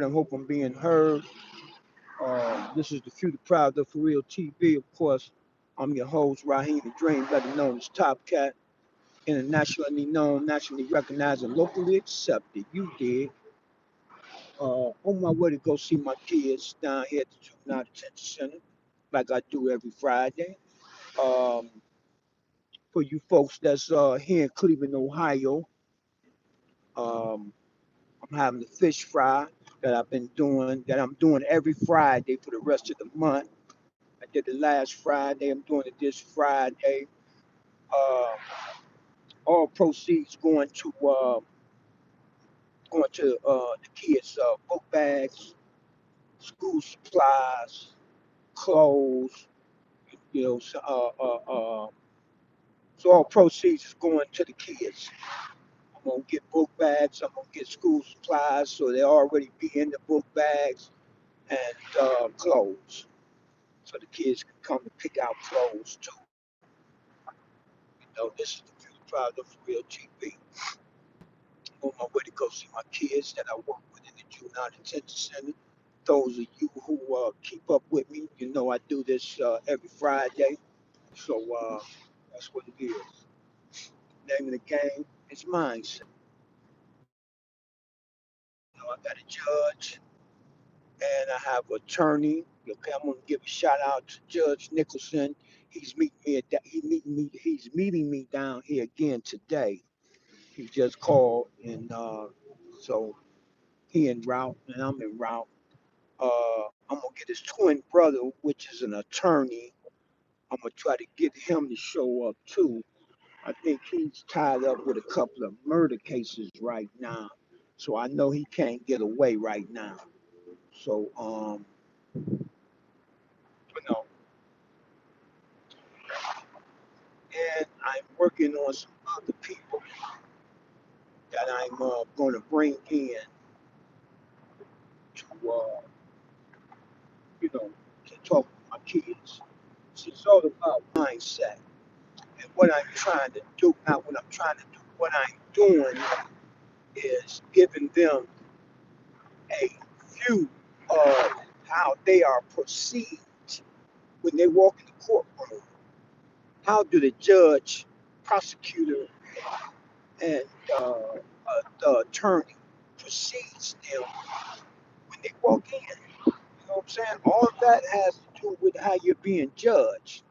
I hope I'm being heard. This is the Future Proud of For Real TV. Of course, I'm your host, Raheem the Dream, better known as Top Cat, internationally known, nationally recognized, and locally accepted. You did. On my way to go see my kids down here at the Juvenile Detention Center, like I do every Friday. Um, for you folks that's here in Cleveland, Ohio, um, I'm having a fish fry that I'm doing every Friday for the rest of the month. I did it last Friday. I'm doing it this Friday. Uh, all proceeds going to the kids' book bags, school supplies, clothes. You know, so all proceeds is going to the kids. I'm gonna get book bags. I'm gonna get school supplies, so they already be in the book bags and clothes, so the kids can come and pick out clothes too. This is the Future Proud of Real TV. On my way to go see my kids that I work with in the Juvenile Detention Center. Those of you who keep up with me, you know I do this every Friday. So that's what it is. Name of the game is mindset. I got a judge and I have an attorney. Okay, I'm gonna give a shout out to Judge Nicholson. He's meeting me down here again today. He just called and so he en route and I'm en route. I'm gonna get his twin brother, which is an attorney. I'm gonna try to get him to show up too. I think he's tied up with a couple of murder cases right now, so I know he can't get away right now. So you know, and I'm working on some other people that I'm going to bring in to you know to talk with my kids. It's all about mindset and what I'm trying to do. Not what I'm trying to do. What I'm doing is giving them a view of how they are perceived when they walk in the courtroom. How do the judge, prosecutor, and the attorney perceives them when they walk in? You know what I'm saying? All of that has to do with how you're being judged.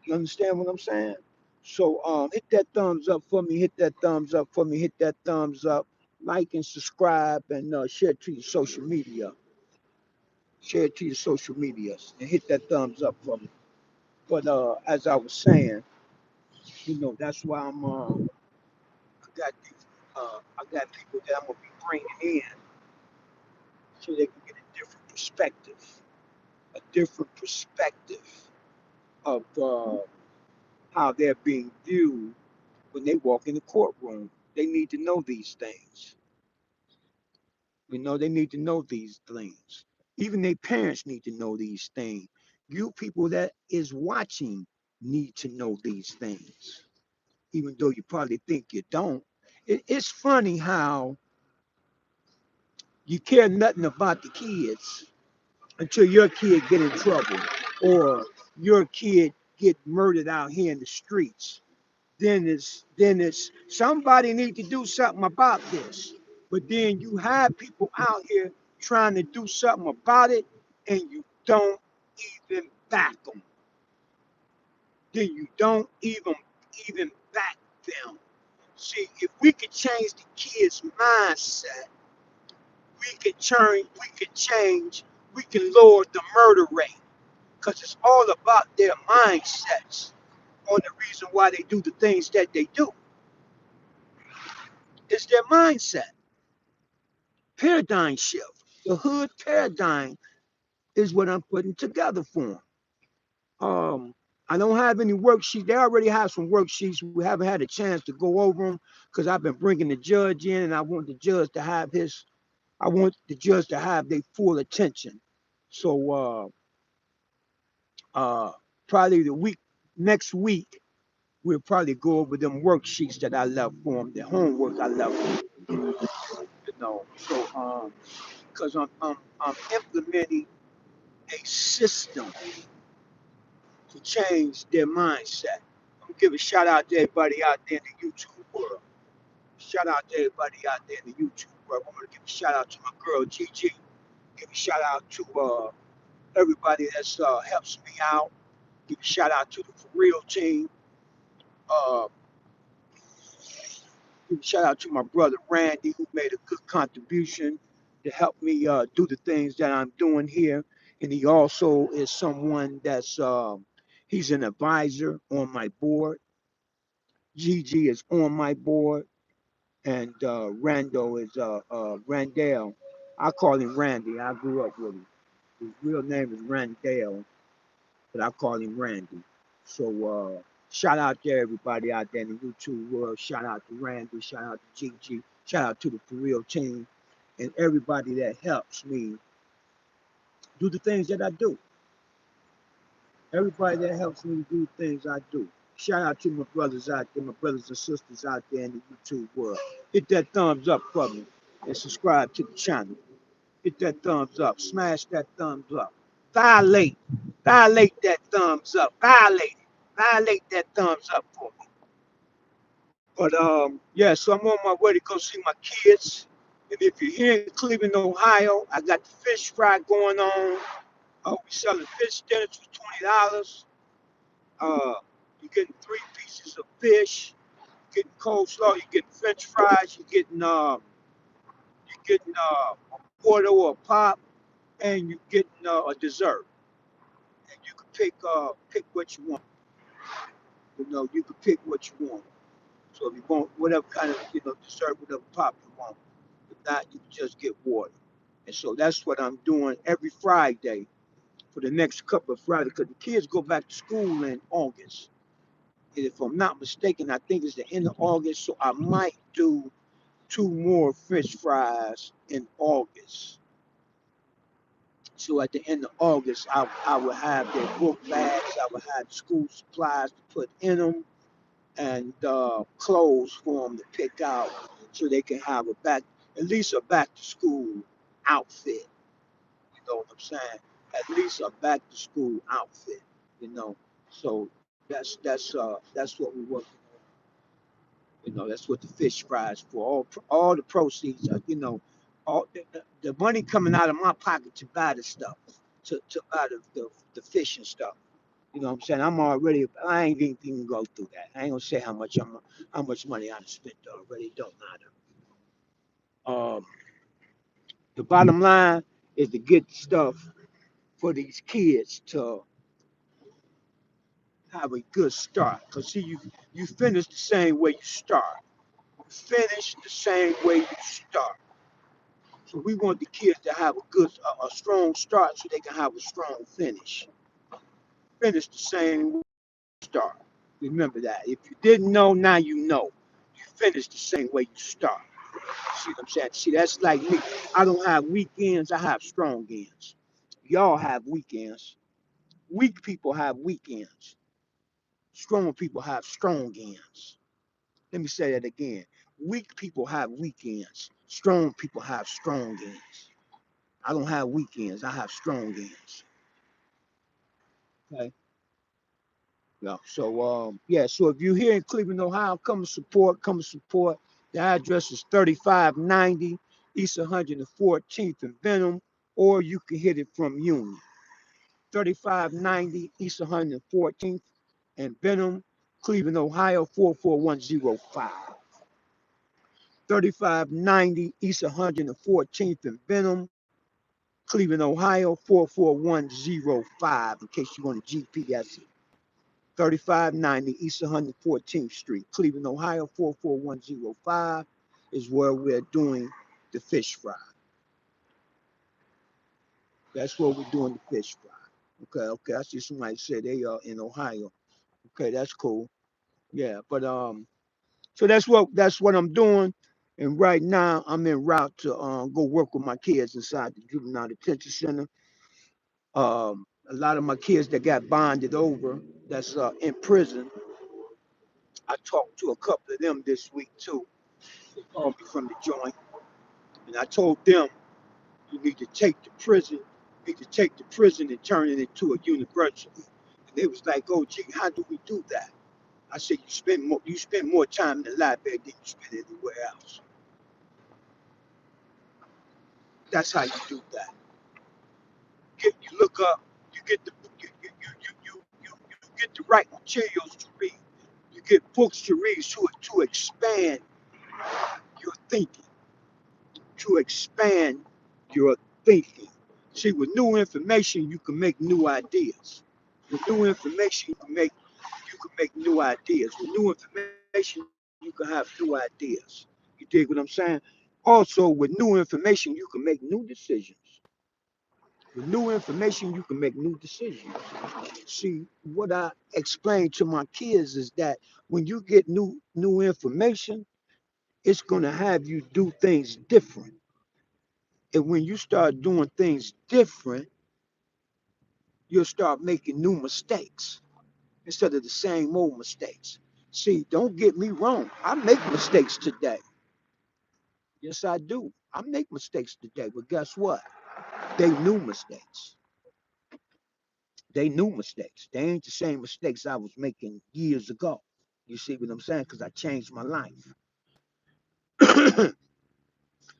You understand what I'm saying? So hit that thumbs up for me. Hit that thumbs up for me. Hit that thumbs up. Like and subscribe and share it to your social media. Share it to your social medias and hit that thumbs up for me. But as I was saying, that's why I got people that I'm gonna be bringing in so they can get a different perspective of how they're being viewed when they walk in the courtroom. They need to know these things. They need to know these things. Even their parents need to know these things. You people that is watching need to know these things, even though you probably think you don't. It's funny how you care nothing about the kids until your kid get in trouble or your kid get murdered out here in the streets. Then it's somebody need to do something about this. But then you have people out here trying to do something about it, and you don't even back them. Then you don't even back them. See, if we could change the kids' mindset, we can lower the murder rate. Because it's all about their mindsets on the reason why they do the things that they do. It's their mindset. Paradigm shift. The hood paradigm is what I'm putting together for them. I don't have any worksheets. They already have some worksheets. We haven't had a chance to go over them because I've been bringing the judge in, and I want the judge to have their full attention. So uh, probably next week, we'll probably go over them worksheets that I left for them, the homework I left for them. So because I'm implementing a system to change their mindset. I'm gonna give a shout out to everybody out there in the YouTube world. Shout out to everybody out there in the YouTube world. I'm gonna give a shout out to my girl Gigi. Give a shout out to everybody that's helps me out. Give a shout out to the For Real team. Uh, Give a shout out to my brother Randy, who made a good contribution to help me do the things that I'm doing here. And he also is someone that's he's an advisor on my board. Gigi is on my board, and Rando is Randall. I call him Randy. I grew up with him. His real name is Randall, but I call him Randy. So shout out to everybody out there in the YouTube world. Shout out to Randy. Shout out to Gigi. Shout out to the For Real team and everybody that helps me do the things that I do. Everybody that helps me do the things I do. Shout out to my brothers out there, my brothers and sisters out there in the YouTube world. Hit that thumbs up for me and subscribe to the channel. Hit that thumbs up. Smash that thumbs up. Violate. Violate that thumbs up. Violate it. Violate that thumbs up for me. But yeah, so I'm on my way to go see my kids. And if you're here in Cleveland, Ohio, I got the fish fry going on. We selling fish dinners for $20. You're getting 3 pieces of fish. You're getting coleslaw. You're getting French fries. You're getting a quarter or a pop, and you're getting a dessert. And you can pick what you want. You know, you can pick what you want. So if you want whatever kind of dessert, whatever pop you want. If not, you can just get water. And so that's what I'm doing every Friday for the next couple of Fridays because the kids go back to school in August. And if I'm not mistaken, I think it's the end of August. So I might do 2 more fish fries in August. So at the end of August, I will have their book bags. I will have school supplies to put in them and clothes for them to pick out so they can have at least a back to school outfit. You know what I'm saying? At least a back to school outfit. You know, so that's what we working on. You know, that's what the fish fries for. All the proceeds are, all the money coming out of my pocket to buy the stuff, to buy the fish and stuff. You know what I'm saying? I ain't even go through that. I ain't gonna say how much money I spent already. It don't matter. Um, the bottom line is to get stuff for these kids to have a good start. Cause see, you finish the same way you start. You finish the same way you start. So we want the kids to have a strong start so they can have a strong finish. Finish the same way you start. Remember that. If you didn't know, now you know. You finish the same way you start. See what I'm saying? See, that's like me. I don't have weekends, I have strong ends. Y'all have weekends. Weak people have weekends. Strong people have strong ends. Let me say that again. Weak people have weekends. Strong people have strong ends. I don't have weekends, I have strong ends. Okay. Yeah. So yeah, so if you're here in Cleveland, Ohio, come and support, come and support. The address is 3590 East 114th in Benham, or you can hit it from Union. 3590 East 114th in Benham, Cleveland, Ohio 44105. 3590 East 114th in Benham, Cleveland, Ohio 44105, in case you want to GPS it. 3590 East 114th Street, Cleveland, Ohio 44105 is where we're doing the fish fry. That's where we're doing the fish fry. Okay. I see somebody say they are in Ohio. Okay, that's cool. Yeah, but so that's what I'm doing. And right now I'm en route to go work with my kids inside the juvenile detention center. A lot of my kids that got bonded over, that's in prison. I talked to a couple of them this week too. They called me from the joint, and I told them You need to take the prison, you need to take the prison and turn it into a university. And they was like, oh gee, how do we do that? I said, you spend more time in the library than you spend anywhere else. That's how you do that. You look up, you get the you get the right materials to read. You get books to read to expand your thinking, to expand your thinking. See, with new information, you can make new ideas. With new information, you can make new ideas. With new information, you can have new ideas. You dig what I'm saying? Also, with new information, you can make new decisions. With new information, you can make new decisions. See, what I explain to my kids is that when you get new information, it's gonna have you do things different. And when you start doing things different, you'll start making new mistakes instead of the same old mistakes. See, don't get me wrong. I make mistakes today. Yes, I do. I make mistakes today, but guess what? They new mistakes. They new mistakes. They ain't the same mistakes I was making years ago. You see what I'm saying? Because I changed my life.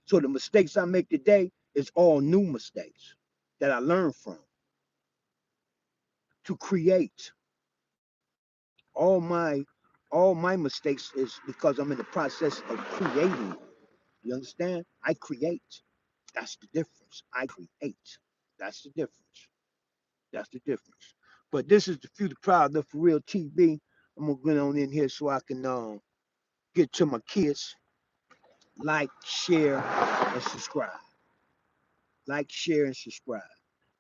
So the mistakes I make today is all new mistakes that I learned from to create. All my all my mistakes is because I'm in the process of creating. You understand? I create. That's the difference. I create. That's the difference. That's the difference. But this is the Future Proud of For Real TV. I'm gonna get on in here so I can get to my kids. Like, share, and subscribe. Like, share, and subscribe.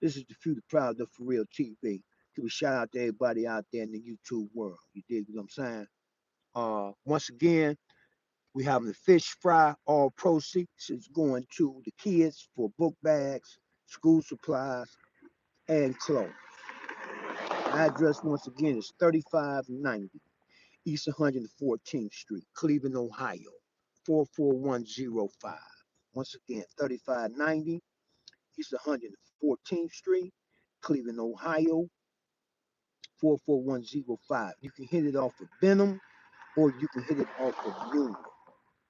This is the Future Proud of For Real TV. Give a shout out to everybody out there in the YouTube world. You dig what I'm saying? Once again, we having the fish fry. All proceeds is going to the kids for book bags, school supplies, and clothes. Address once again is 3590 East 114th Street, Cleveland, Ohio, 44105. Once again, 3590 East 114th Street, Cleveland, Ohio, 44105. You can hit it off of Benham or you can hit it off of Union.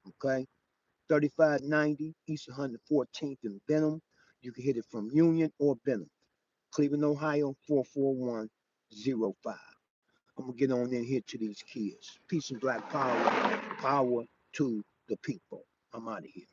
Okay? 3590 East 114th in Benham. You can hit it from Union or Benham. Cleveland, Ohio, 44105. I'm gonna get on in here to these kids. Peace and black power, power to the people. I'm out of here.